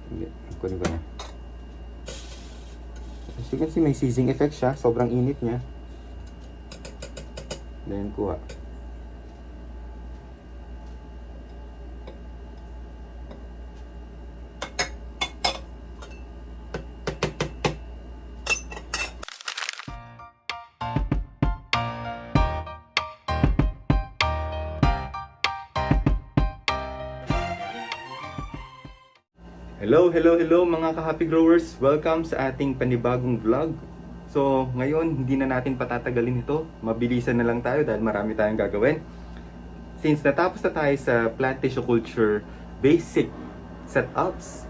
Hindi, kunin ko na. As you can see, may sizzing effect siya. Sobrang init niya. Then, kuha. Hello mga ka-happy growers! Welcome sa ating panibagong vlog. So, ngayon, hindi na natin patatagalin ito. Mabilisan na lang tayo dahil marami tayong gagawin. Since natapos na tayo sa plant tissue culture basic setups,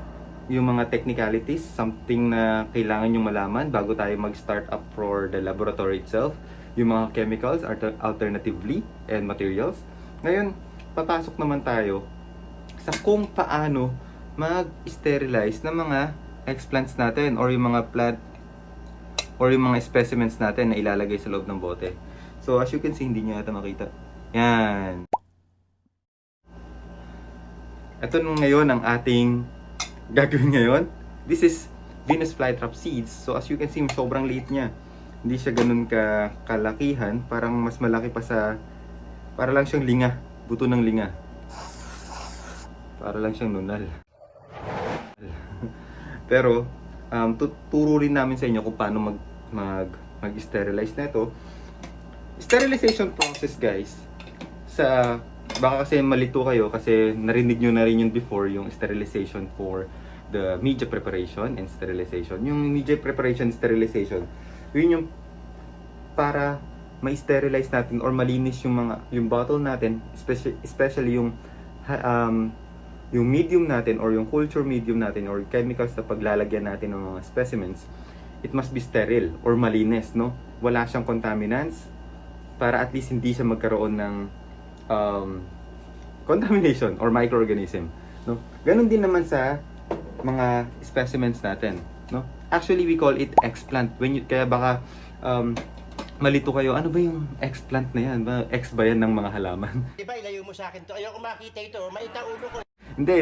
yung mga technicalities, something na kailangan yung malaman bago tayo mag-start up for the laboratory itself, yung mga chemicals, alternatively, and materials. Ngayon, papasok naman tayo sa kung paano mag-sterilize ng mga explants natin or yung mga plant or yung mga specimens natin na ilalagay sa loob ng bote. So as you can see, hindi nyo yata makita. Yan. Ito ngayon ang ating gagawin ngayon. This is Venus flytrap seeds. So as you can see, sobrang liit niya. Hindi siya ganun kalakihan. Parang mas malaki pa sa... Para lang siyang linga. Buto ng linga. Para lang siyang nunal. Pero tuturo rin namin sa inyo kung paano mag-sterilize na ito. Sterilization process, guys, baka kasi malito kayo kasi narinig nyo na rin yun before, yung sterilization for the media preparation and sterilization. Yung media preparation and sterilization, yun yung para ma-sterilize natin or malinis yung bottle natin, especially yung medium natin or yung culture medium natin or chemicals na paglalagyan natin ng mga specimens, it must be sterile or malinis, no? Wala siyang contaminants para at least hindi siya magkaroon ng contamination or microorganism, no? Ganon din naman sa mga specimens natin, no? Actually, we call it explant. Kaya baka malito kayo, ano ba yung explant na yan? Ex ba yan ng mga halaman? Diba, ilayo mo sa akin to. Ayoko makita ito. Maita ulo ko. Hindi.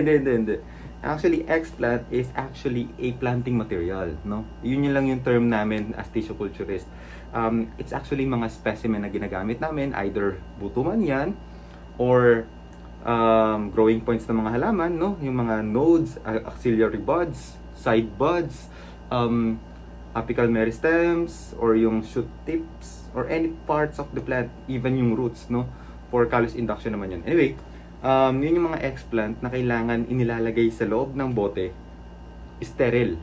Actually, explant is actually a planting material, no? Yun lang yung term namin as tissue culturist. It's actually mga specimen na ginagamit namin, either buto man yan, or growing points ng mga halaman, no? Yung mga nodes, axillary buds, side buds, apical meristems, or yung shoot tips, or any parts of the plant, even yung roots, no? For callus induction naman yun. Anyway, yun yung mga explant na kailangan inilalagay sa loob ng bote, sterile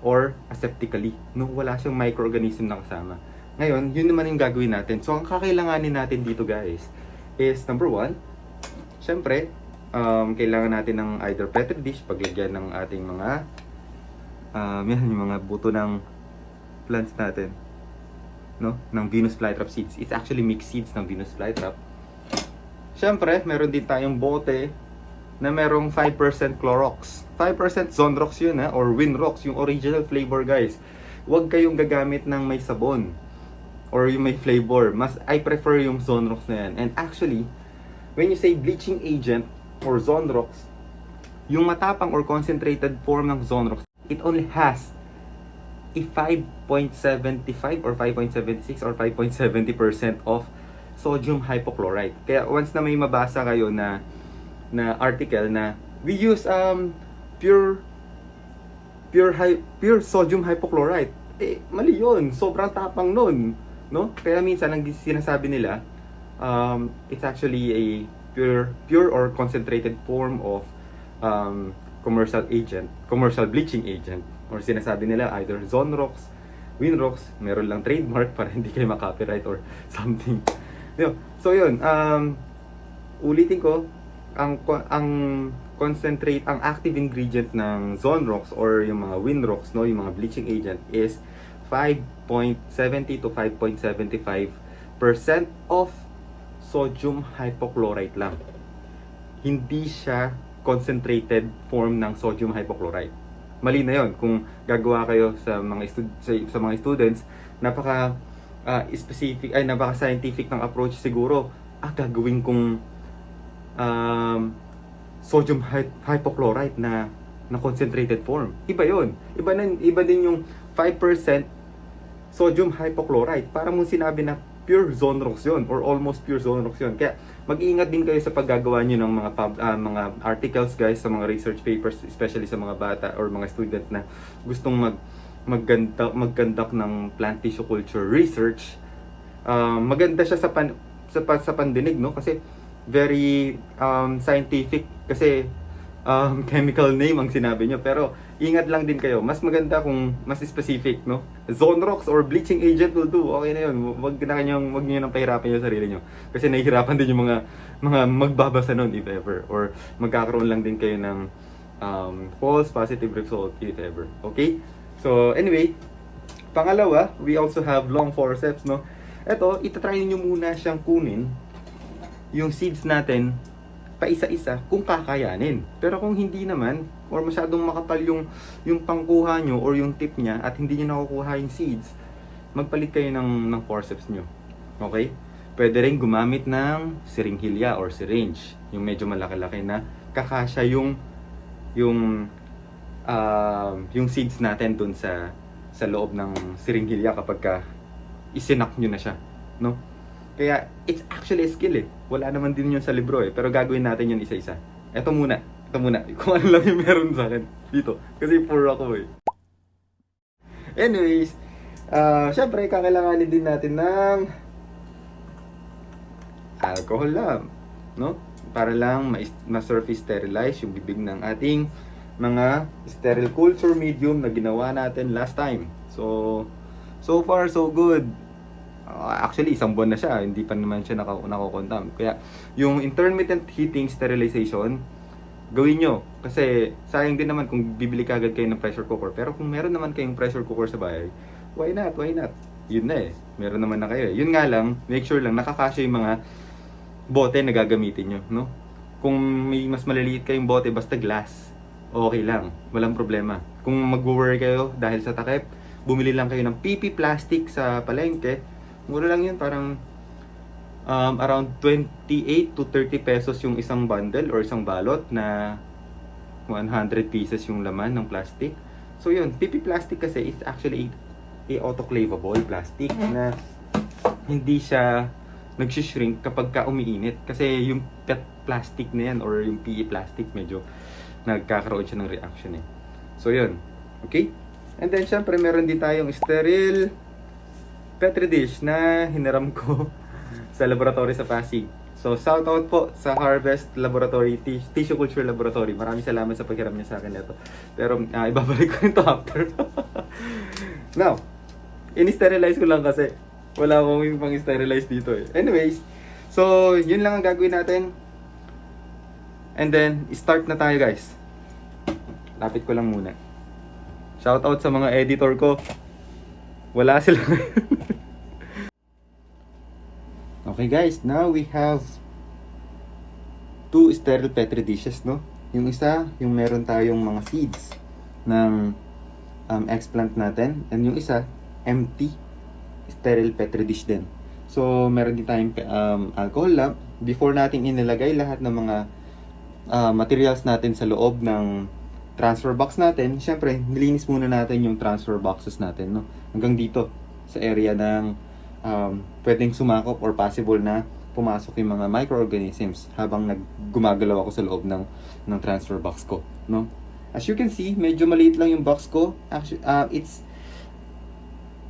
or aseptically, no? Wala siyang microorganism na kasama. Ngayon, yun naman yung gagawin natin. So, ang kakailanganin natin dito, guys, is number one, syempre, kailangan natin ng either petri dish, paglagyan ng ating mga yan, yung mga buto ng plants natin, no? Ng Venus flytrap seeds. It's actually mixed seeds ng Venus flytrap. Siyempre, meron din tayong bote na merong 5% Clorox. 5% Zonrox yun, or Winrox, yung original flavor, guys. Huwag kayong gagamit ng may sabon or yung may flavor. I prefer yung Zonrox na yan. And actually, when you say bleaching agent or Zonrox, yung matapang or concentrated form ng Zonrox, it only has a 5.75 or 5.76 or 5.70% of sodium hypochlorite. Kaya once na may mabasa kayo na article na we use pure sodium hypochlorite, mali yun. Sobrang tapang nun, no? Kaya minsan ang sinasabi nila, it's actually a pure or concentrated form of commercial bleaching agent, or sinasabi nila either Zonrox, Winrox, meron lang trademark para hindi kayo makopyright or something. So yun, ulitin ko, ang active ingredient ng Zonrox or yung mga Winrox, no, yung mga bleaching agent is 5.70 to 5.75% of sodium hypochlorite lang. Hindi siya concentrated form ng sodium hypochlorite. Mali na yon kung gagawa kayo sa mga students, napaka specific, napaka-scientific ng approach siguro. Gagawin kong sodium hypochlorite na na concentrated form. Iba yun. Iba din yung 5% sodium hypochlorite. Para mong sinabi na pure Zonrox yun or almost pure Zonrox yun. Kaya mag-iingat din kayo sa paggagawa nyo ng mga articles guys, sa mga research papers, especially sa mga bata or mga student na gustong mag-conduct ng plant tissue culture research. Maganda siya sa pandinig, no? Kasi very scientific, kasi chemical name ang sinabi nyo. Pero ingat lang din kayo, mas maganda kung mas specific, no? Zonrox or bleaching agent will do. Okay na yun. Wag niyo nang pahirapan yung sarili nyo, kasi nahihirapan din yung mga magbabasa nun if ever, or magkakaroon lang din kayo ng false positive result if ever. Okay, so anyway, pangalawa, we also have long forceps, no? Ito, itatry niyo muna siyang kunin yung seeds natin pa isa-isa kung kakayanin. Pero kung hindi naman, or masyadong makapal yung pangkuha nyo or yung tip niya at hindi nyo nakukuha yung seeds, magpalit kayo ng forceps nyo. Okay? Pwede rin gumamit ng siringhilya or syringe, yung medyo malaki-laki na kakasya yung seeds natin dun sa loob ng siringhilya kapag isinak nyo na siya, no? Kaya, it's actually a skill eh. Wala naman din yun sa libro eh. Pero gagawin natin yun isa-isa. Ito muna. Kung ano lang yung meron sa akin dito. Kasi poor ako eh. Anyways, syempre, kakailanganin din natin ng alcohol lamp, no? Para lang ma-surface sterilize yung bibig ng ating mga sterile culture medium na ginawa natin last time. So far, so good. Actually, isang buwan na siya, hindi pa naman siya nakokontam. Kaya, yung intermittent heating sterilization, gawin nyo. Kasi, sayang din naman kung bibili ka agad kayo ng pressure cooker. Pero kung meron naman kayong pressure cooker sa bahay, why not? Yun na eh. Meron naman na kayo eh. Yun nga lang, make sure lang nakakasya yung mga bote na gagamitin nyo, no? Kung may mas maliliit kayong bote, basta glass, okay lang. Walang problema. Kung mag-worry kayo dahil sa takip, bumili lang kayo ng PP plastic sa palengke. Mura lang yun, parang around 28 to 30 pesos yung isang bundle or isang balot na 100 pieces yung laman ng plastic. So yun, PP plastic kasi is actually a autoclavable plastic na hindi siya nagsishrink kapag ka umiinit. Kasi yung PET plastic na yan or yung PE plastic, medyo nagkakaroon siya ng reaction eh. So yun, okay? And then syempre meron din tayong sterile Petri dish na hiniram ko sa laboratory sa Pasig. So, shout out po sa Harvest Laboratory, Tissue Culture Laboratory. Maraming salamat sa paghiram niya sa akin ito. Pero, ibabalik ko ito after. Now, in-sterilize ko lang kasi wala akong pang-sterilize dito eh. Anyways, so, yun lang ang gagawin natin. And then, start na tayo guys. Lapit ko lang muna. Shout out sa mga editor ko. Wala sila. Okay guys, now we have 2 sterile Petri dishes, no? Yung isa, yung meron tayong mga seeds ng explant natin. And yung isa, empty sterile Petri dish din. So, meron din tayong alcohol lamp. Before natin inilagay lahat ng mga materials natin sa loob ng transfer box natin, syempre, nilinis muna natin yung transfer boxes natin, no? Hanggang dito, sa area ng pwedeng sumakop or possible na pumasok yung mga microorganisms habang gumagalaw ako sa loob ng transfer box ko, no? As you can see, medyo maliit lang yung box ko. Actually, it's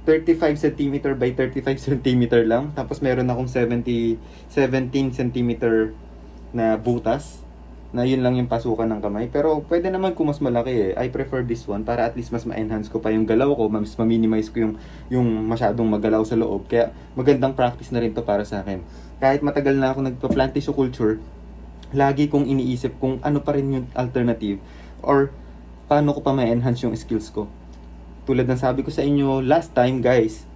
35 cm by 35 cm lang. Tapos meron akong 17 cm na butas na yun lang yung pasukan ng kamay. Pero pwede naman kung mas malaki eh. I prefer this one para at least mas ma-enhance ko pa yung galaw ko, mas ma-minimize ko yung masyadong magalaw sa loob. Kaya magandang practice na rin to para sa akin. Kahit matagal na ako nagpa-plant tissue culture, lagi kong iniisip kung ano pa rin yung alternative or paano ko pa ma-enhance yung skills ko. Tulad ng sabi ko sa inyo last time guys,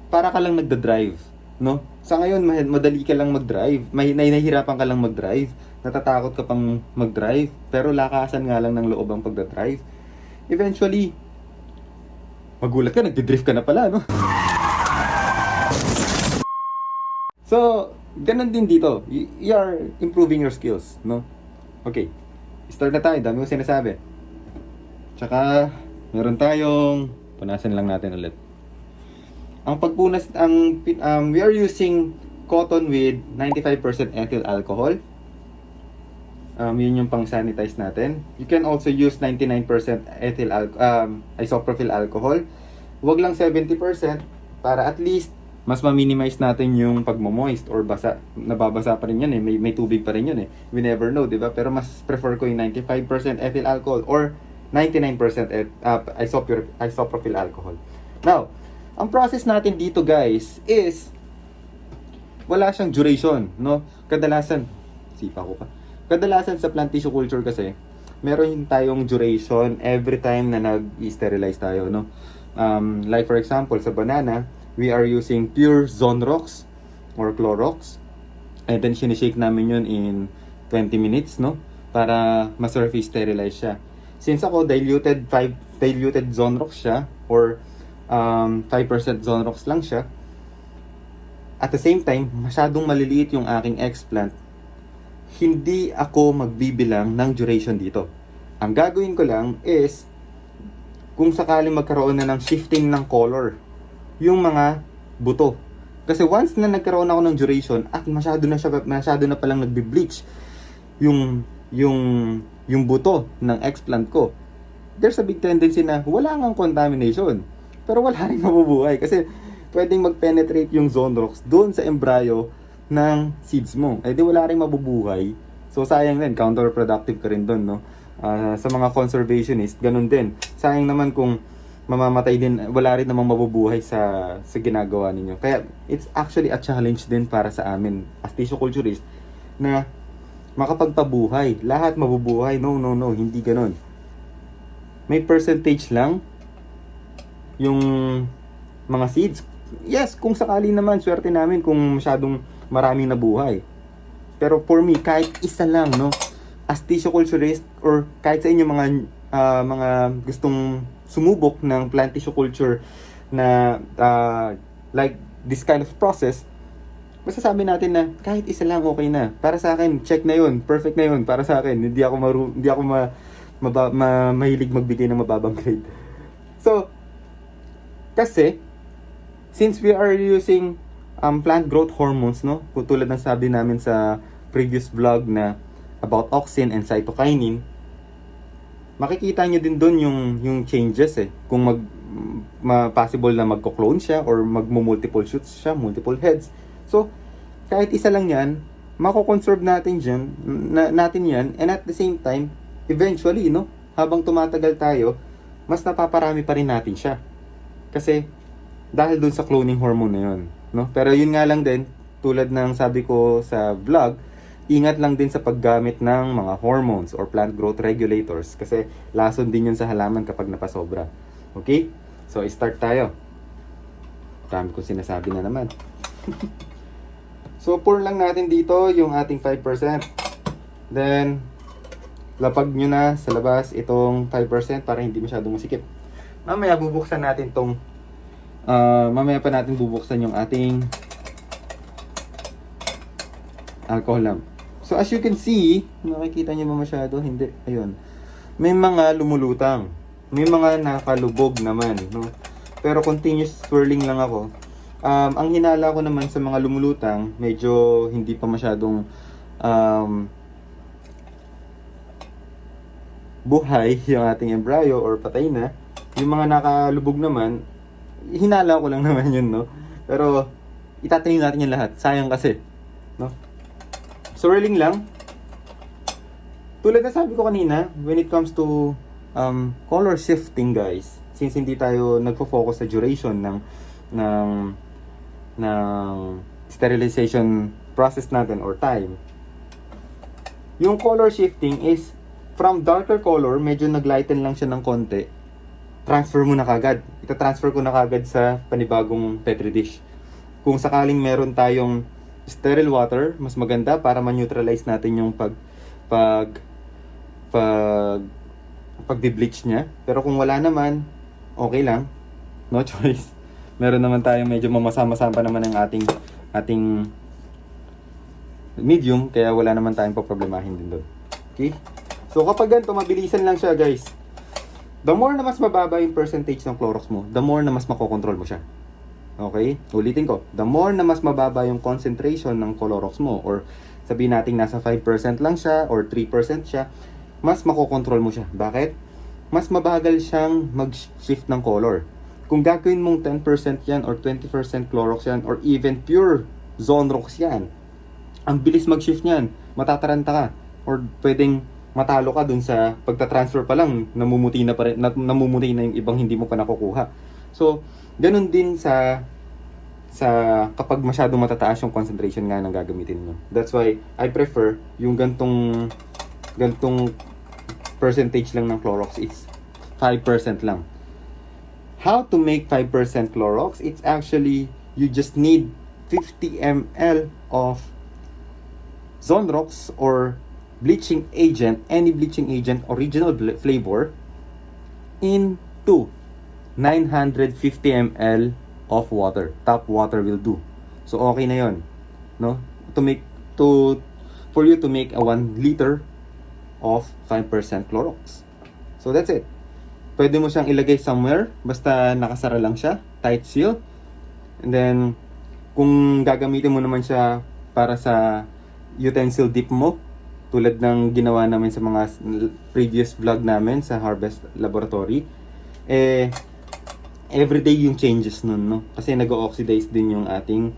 para ka lang nagda-drive, no? Sa ngayon, madali ka lang mag-drive. Nahihirapan ka lang mag-drive. Natatakot ka pang mag-drive. Pero lakasan nga lang ng loob ang pagda-drive. Eventually, magulat ka, nagdi-drift ka na pala, no? So, ganun din dito. You are improving your skills, no? Okay. Start na tayo. Dami ko sinasabi. Tsaka, meron tayong, punasan lang natin ulit. Ang pagpunas, we are using cotton with 95% ethyl alcohol. Yun yung pang sanitize natin. You can also use 99% isopropyl alcohol. Huwag lang 70% para at least mas ma-minimize natin yung pagmo-moist or basa. Nababasa pa rin yan eh. May tubig pa rin yun eh. We never know, di ba? Pero mas prefer ko yung 95% ethyl alcohol or 99% isopropyl alcohol. Now, ang process natin dito guys is wala siyang duration, no? Kadalasan sa plant tissue culture kasi meron tayong duration every time na nag-sterilize tayo, no? Like for example, sa banana, we are using pure Zonrox or Clorox. And then sinishake namin yun in 20 minutes, no? Para ma-surface sterilize siya. Since ako diluted Zonrox siya or 5% Zonrox lang siya, at the same time, masyadong maliliit yung aking explant, hindi ako magbibilang ng duration dito. Ang gagawin ko lang is, kung sakaling magkaroon na ng shifting ng color, yung mga buto. Kasi once na nagkaroon ako ng duration at masyado na palang nagbi-bleach yung buto ng explant ko, there's a big tendency na wala ngang contamination. Pero wala rin mabubuhay kasi pwedeng mag-penetrate yung Zonrox doon sa embryo ng seeds mo. Eh di wala rin mabubuhay. So sayang din, counterproductive ka rin doon, no? Sa mga conservationist, ganun din. Sayang naman kung mamamatay din, wala rin namang mabubuhay sa ginagawa ninyo. Kaya it's actually a challenge din para sa amin as tissue culturist na makapagpabuhay. Lahat mabubuhay. No, hindi ganun. May percentage lang yung mga seeds. Yes, kung sakali naman, swerte namin kung masyadong maraming nabuhay. Pero for me, kahit isa lang, no, as tissue culturist or kahit sa inyo mga gustong sumubok ng plant tissue culture na like this kind of process, masasabi natin na kahit isa lang okay na. Para sa akin, check na yun, perfect na yun para sa akin. Hindi ako mahilig magbigay ng mababang grade. So, kasi since we are using plant growth hormones, no? Tulad ng sabi namin sa previous vlog na about auxin and cytokinin, makikita nyo din doon yung changes eh. Kung possible na magko-clone siya or magmo-multiple shoots siya, multiple heads. So, kahit isa lang yan, mako-conserve natin yan, and at the same time, eventually, no? Habang tumatagal tayo, mas napaparami pa rin natin siya. Kasi, dahil dun sa cloning hormone na yun, no? Pero yun nga lang din, tulad ng sabi ko sa vlog, ingat lang din sa paggamit ng mga hormones or plant growth regulators kasi lason din yun sa halaman kapag napasobra. Okay? So, start tayo. Dami ko sinasabi na naman. So, pour lang natin dito yung ating 5%. Then, lapag nyo na sa labas itong 5% para hindi masyadong masikip. Mamaya bubuksan natin tong mamaya pa natin bubuksan yung ating alcohol lamp. So as you can see, nakikita niyo ba masyado? Hindi. Ayun. May mga lumulutang. May mga nakalubog naman, no? Pero continuous swirling lang ako. Ang hinala ko naman sa mga lumulutang, medyo hindi pa masyadong buhay yung ating embryo or patay na. Yung mga nakalubog naman, hinala ko lang naman yun, no? Pero, itatanim natin yung lahat. Sayang kasi, no? Swirling lang. Tulad na sabi ko kanina, when it comes to color shifting, guys, since hindi tayo nagfo-focus sa duration ng sterilization process natin or time, yung color shifting is from darker color, medyo naglighten lang siya ng konti, transfer mo na kagad. Ita-transfer ko na kagad sa panibagong petri dish. Kung sakaling meron tayong sterile water, mas maganda para ma-neutralize natin yung pag-bleach niya. Pero kung wala naman, okay lang. No choice. Meron naman tayong medyo mamasa-masa pa naman ang ating medium, kaya wala naman tayong paproblemahin din doon. Okay? So kapag ganito, mabilisan lang siya, guys. the more na mas mababa yung percentage ng Clorox mo, the more na mas makokontrol mo siya. Okay? Ulitin ko. The more na mas mababa yung concentration ng Clorox mo, or sabihin natin nasa 5% lang siya, or 3% siya, mas makokontrol mo siya. Bakit? Mas mabagal siyang mag-shift ng color. Kung gagawin mong 10% yan, or 20% Clorox yan, or even pure Zonrox yan, ang bilis mag-shift niyan. Matataranta ka. Or pwedeng matalo ka dun sa pagta-transfer pa lang, namumuti na yung ibang hindi mo pa nakukuha. So, ganun din sa kapag masyadong matataas yung concentration nga ng gagamitin mo. That's why I prefer yung gantong percentage lang ng Clorox. It's 5% lang. How to make 5% Clorox? It's actually, you just need 50 ml of Zonrox or bleaching agent, any bleaching agent, original flavor, into 950 ml of water. Tap water will do. So okay na 'yon, no? For you to make a 1 liter of 5% Clorox. So that's it. Pwede mo siyang ilagay somewhere, basta nakasara lang siya, tight seal. And then kung gagamitin mo naman siya para sa utensil dip mo, tulad ng ginawa namin sa mga previous vlog namin sa Harvest Laboratory, everyday yung changes nun, no? Kasi nag-oxidize din yung ating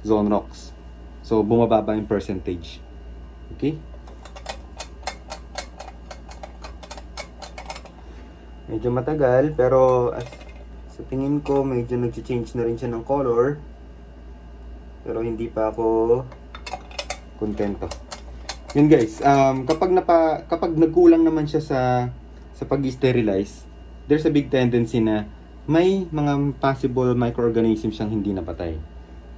Zonrox. So, bumababa yung percentage. Okay? Medyo matagal, pero sa tingin ko, medyo nag-change na rin siya ng color. Pero hindi pa ako kontento. Yun guys, kapag nagkulang naman siya sa pag-sterilize, there's a big tendency na may mga possible microorganisms siyang hindi napatay.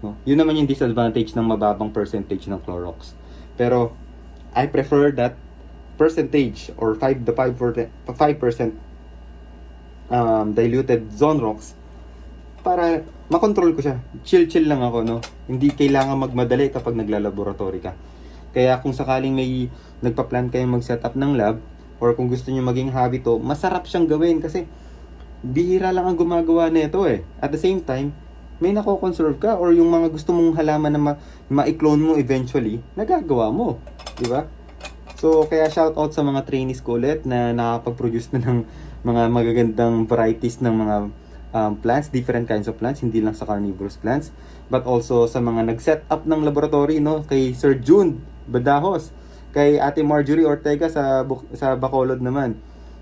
No? Yun naman yung disadvantage ng mababang percentage ng Clorox. Pero I prefer that percentage or 5% diluted Zonrox para makontrol ko siya. Chill lang ako, no? Hindi kailangan magmadali kapag naglalaboratory ka. Kaya kung sakaling may nagpa-plan kayong mag-setup ng lab, or kung gusto niyo maging hobby to, masarap siyang gawin kasi bihira lang ang gumagawa nito eh. At the same time, may nako-conserve ka, or yung mga gusto mong halaman na ma-clone mo eventually, nagagawa mo. Di ba? So, kaya shout out sa mga trainees ko ulit na nakapag-produce na ng mga magagandang varieties ng mga plants, different kinds of plants, hindi lang sa carnivorous plants, but also sa mga nag-set up ng laboratory, no? Kay Sir June Badajos, kay Ate Marjorie Ortega sa Bacolod naman,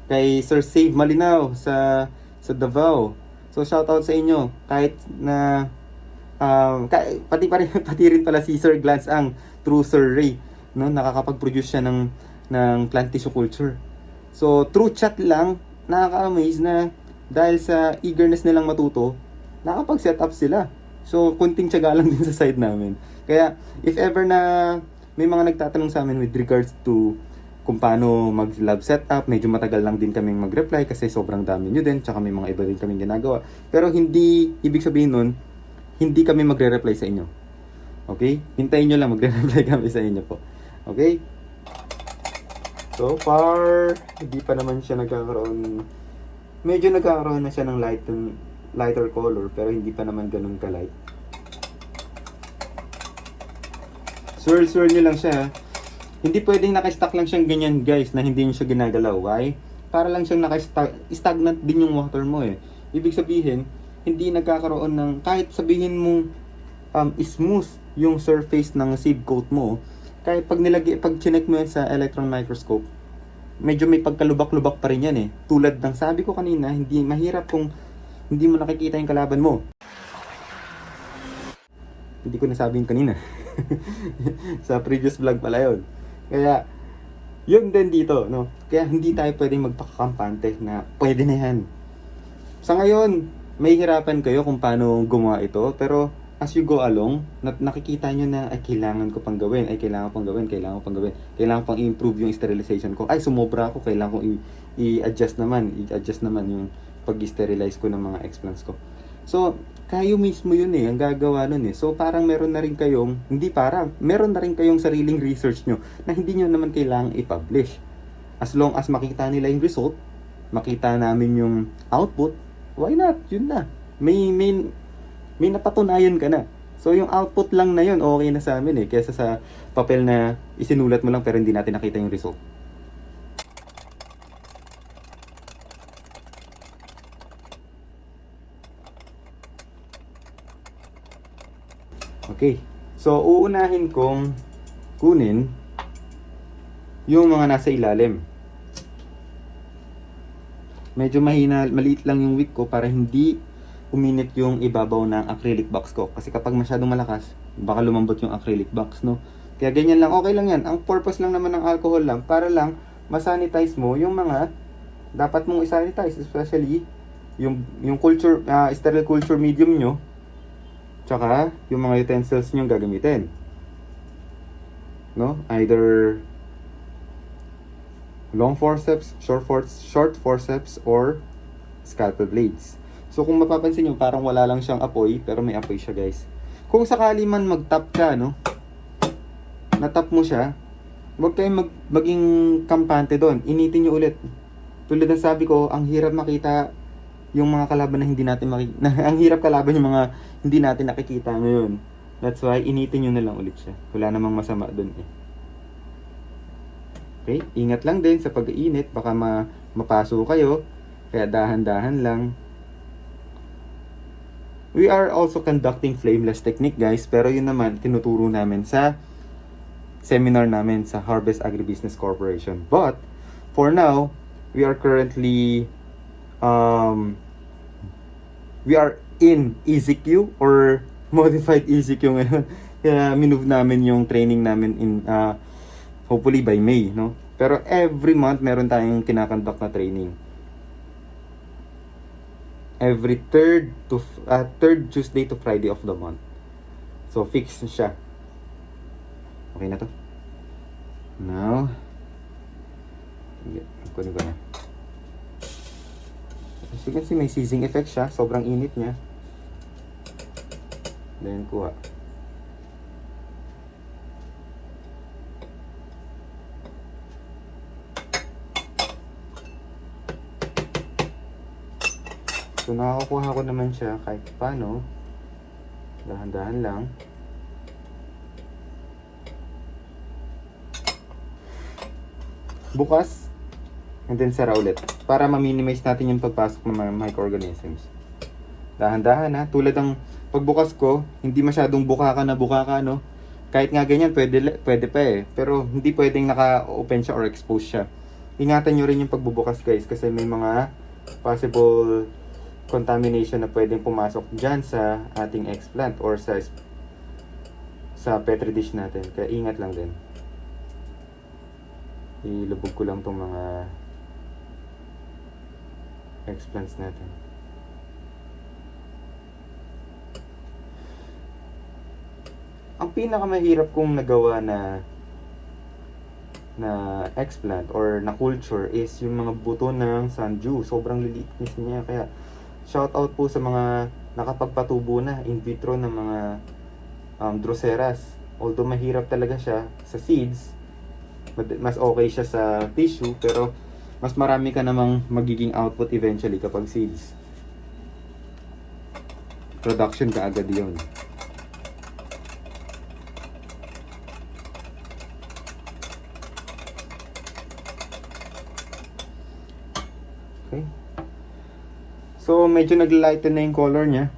kay Sir Save Malinaw sa Davao. So shout out sa inyo, kahit na pati rin pala si Sir Glance ang through Sir Ray, no, nakakapag-produce siya ng plant tissue culture. So through chat lang, nakaka-amaze na dahil sa eagerness nilang matuto, nakapag-set up sila. So kunting tiyaga lang din sa side namin. Kaya if ever na may mga nagtatanong sa amin with regards to kung paano mag-lab setup, medyo matagal lang din kaming mag-reply kasi sobrang dami nyo din, tsaka may mga iba din kaming ginagawa. Pero hindi, ibig sabihin nun, hindi kami magre-reply sa inyo. Okay? Hintayin nyo lang, magre-reply kami sa inyo po. Okay? So far, hindi pa naman siya nagkakaroon, medyo nagkakaroon na siya ng lighter color, pero hindi pa naman ganun ka-light. Swirl nyo lang siya. Hindi pwedeng naka-stack lang siyang ganyan guys, na hindi nyo siya ginagalaw. Why? Para lang siyang naka-stagnant din yung water mo eh. Ibig sabihin, hindi nagkakaroon ng, kahit sabihin mong smooth yung surface ng seed coat mo, kahit pag chinek mo yan sa electron microscope, medyo may pagkalubak-lubak pa rin yan eh. Tulad ng sabi ko kanina, hindi mahirap kung hindi mo nakikita yung kalaban mo. Hindi ko nasabing kanina. Sa previous vlog pala yun. Kaya, yun din dito, no? Kaya hindi tayo pwedeng magpakakampante na pwede na yan. Sa ngayon, may hirapan kayo kung paano gumawa ito, pero as you go along, nakikita nyo na, ay, kailangan ko pang gawin, kailangan pang i-improve yung sterilization ko, ay, sumobra ako, kailangan kong i-adjust naman yung pag-sterilize ko ng mga explants ko. So, kayo mismo yun ang gagawa nun So, parang meron na rin kayong sariling research nyo na hindi nyo naman kailangang i-publish. As long as makita nila yung result, makita namin yung output, why not? Yun na. May napatunayan ka na. So yung output lang na yun, okay na sa amin eh. Kesa sa papel na isinulat mo lang pero hindi natin nakita yung result. Okay. So uunahin kong kunin yung mga nasa ilalim. Medyo maliit lang yung wick ko para hindi uminit yung ibabaw ng acrylic box ko. Kasi kapag masyadong malakas, baka lumambot yung acrylic box, no? Kaya ganyan lang, okay lang yan. Ang purpose lang naman ng alcohol lang, para lang masanitize mo yung mga dapat mong isanitize, especially yung culture, sterile culture medium nyo, tsaka yung mga utensils nyo gagamitin. No? Either long forceps, short forceps, or scalpel blades. So kung mapapansin nyo, parang wala lang siyang apoy, pero may apoy siya guys. Kung sakali man mag-tap ka, no? Na-tap mo siya, huwag kayong maging kampante doon. Initin nyo ulit. Tulad ng sabi ko, ang hirap makita yung mga kalaban na hindi natin ang hirap kalaban yung mga hindi natin nakikita ngayon. That's why, initin nyo na lang ulit siya. Wala namang masama doon eh. Okay? Ingat lang din sa pag-iinit. Baka mapaso kayo. Kaya dahan-dahan lang. We are also conducting flameless technique guys, pero yun naman tinuturo namin sa seminar namin sa Harvest Agribusiness Corporation. But for now, we are currently we are in EZQ or modified EZQ ngayon. Kaya minove namin yung training namin in hopefully by May, no? Pero every month meron tayong kinakonduct na training. Every third Tuesday to Friday of the month. So fix siya. Okay na to. Now, kunin ko na. As you can see, may seizing effect siya. Sobrang init niya. Then kuha. So nakakakuha ko naman siya kahit paano. Dahan-dahan lang. Bukas. And then sara ulit. Para ma-minimize natin yung pagpasok ng mga microorganisms. Dahan-dahan ha. Tulad ng pagbukas ko, hindi masyadong buka ka, no? Kahit nga ganyan, pwede pa eh. Pero hindi pwedeng naka-open siya or expose siya. Ingatan nyo rin yung pagbubukas guys. Kasi may mga possible contamination na pwedeng pumasok dyan sa ating explant or sa petri dish natin. Kaya ingat lang din. Ilubog ko lang tong mga explants natin. Ang pinakamahirap kong nagawa na explant or na culture is yung mga buto ng sundew. Sobrang liliit niya. Kaya shout out po sa mga nakapagpatubo na in vitro ng mga Droseras. Although mahirap talaga siya sa seeds, mas okay siya sa tissue, pero mas marami ka namang magiging output eventually kapag seeds. Production ka agad yun. Okay. So, medyo nag-lighten na yung color niya.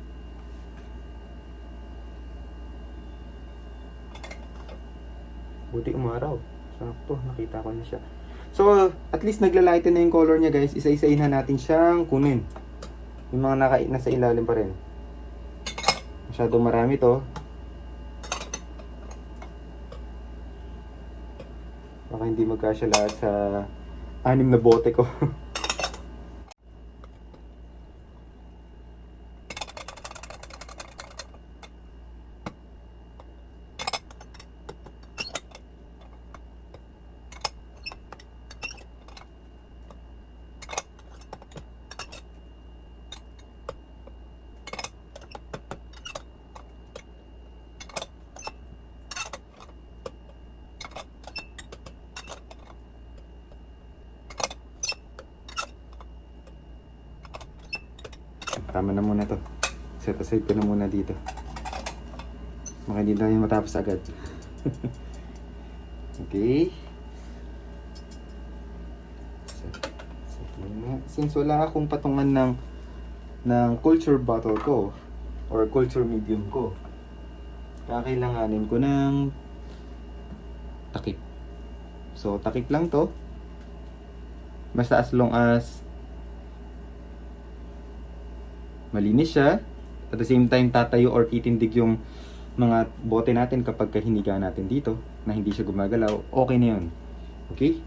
Buti umaraw. Sakto, nakita ko na siya. So, at least nagla-lighten na yung color niya guys. Isa-isahin na natin siyang kunin. Yung mga nasa ilalim pa rin. Masyadong marami to. Baka hindi magkasya lahat sa 6 na bote ko. Tama na muna to. Set aside ko na muna dito. Baka hindi tayo matapos agad. Okay. Set muna. Since wala akong patungan ng culture bottle ko or culture medium ko, kakailanganin ko ng takip. So, takip lang to. Basta as long as malinis siya, at the same time tatayo or titindig yung mga bote natin kapag hiniga natin dito na hindi siya gumagalaw, okay na yun. Okay?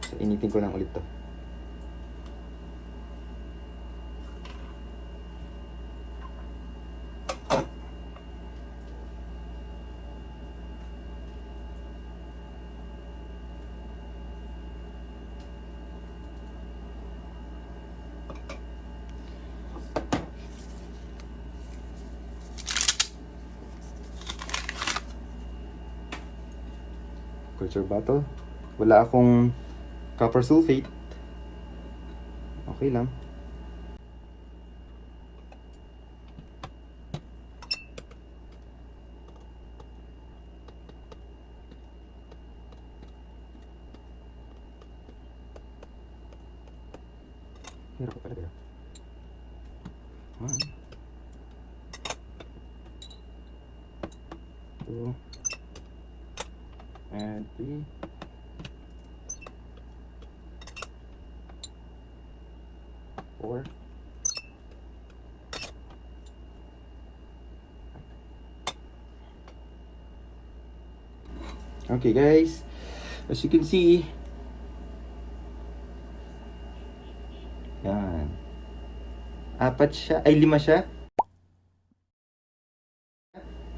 So, initin ko lang ulit to. Culture bottle. Wala akong copper sulfate. Okay lang. Hirap ko talaga. 1, 2, and 3. Four. Okay guys, as you can see, yan. 4 siya, ay 5 siya.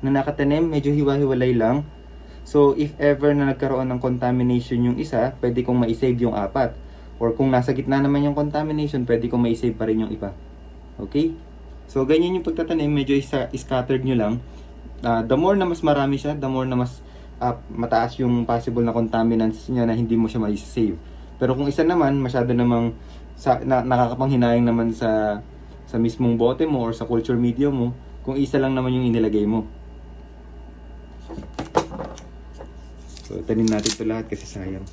Na nakatanim, medyo hiwa-hiwalay lang. So, if ever na nagkaroon ng contamination yung isa, pwede kong ma-save yung 4. Or kung nasa gitna naman yung contamination, pwede kong ma-save pa rin yung iba. Okay? So, ganyan yung pagtatanim, medyo scattered nyo lang. The more na mas marami siya, the more na mas mataas yung possible na contaminants niya na hindi mo siya ma-save. Pero kung isa naman, masyado namang nakakapanghinayang naman sa mismong bote mo or sa culture media mo, kung isa lang naman yung inilagay mo. So, tanim natin ito lahat kasi sayang.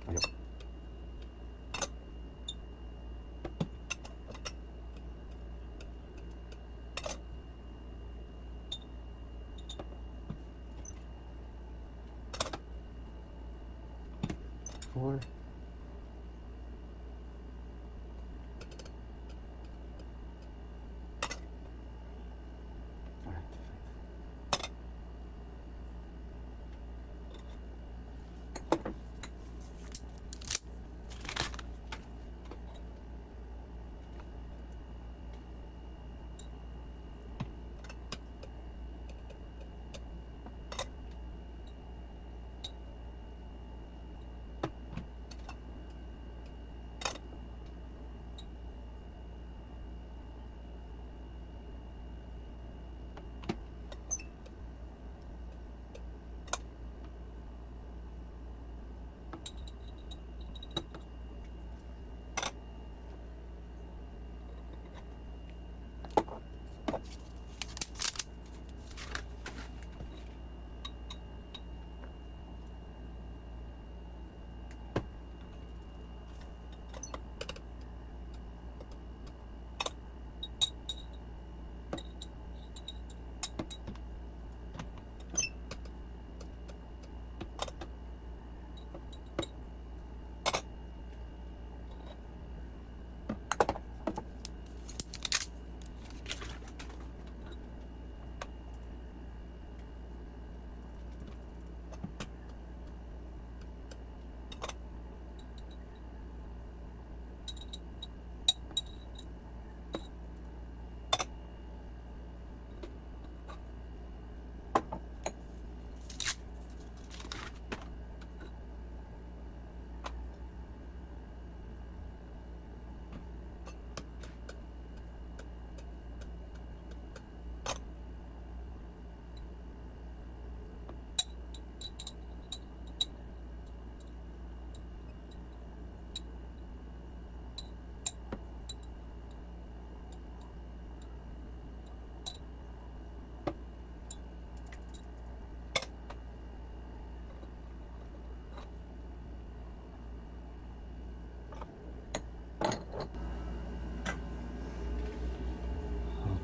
Ayok. Four.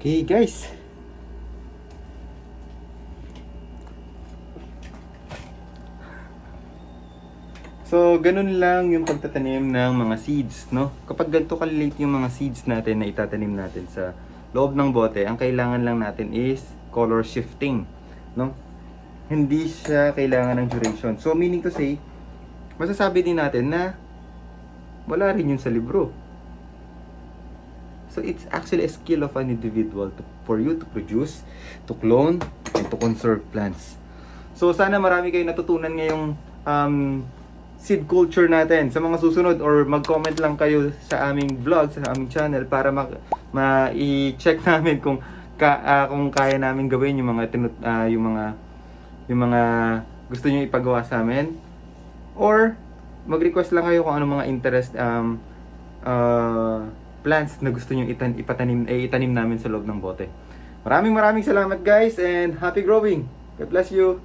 Okay guys. So, ganun lang yung pagtatanim ng mga seeds, no? Kapag ganito kaliliit yung mga seeds natin na itatanim natin sa loob ng bote, ang kailangan lang natin is color shifting, no? Hindi siya kailangan ng duration. So, meaning to say, masasabi din natin na wala rin yun sa libro. So, it's actually a skill of an individual for you to produce, to clone, and to conserve plants. So, sana marami kayong natutunan ngayong seed culture natin sa mga susunod, or mag-comment lang kayo sa aming vlog, sa aming channel para i-check namin kung kung kaya namin gawin yung mga yung mga gusto niyo ipagawa sa amin, or mag-request lang kayo kung anong mga interest plants na gusto niyo itanim namin sa loob ng bote. Maraming salamat guys, and happy growing. God bless you.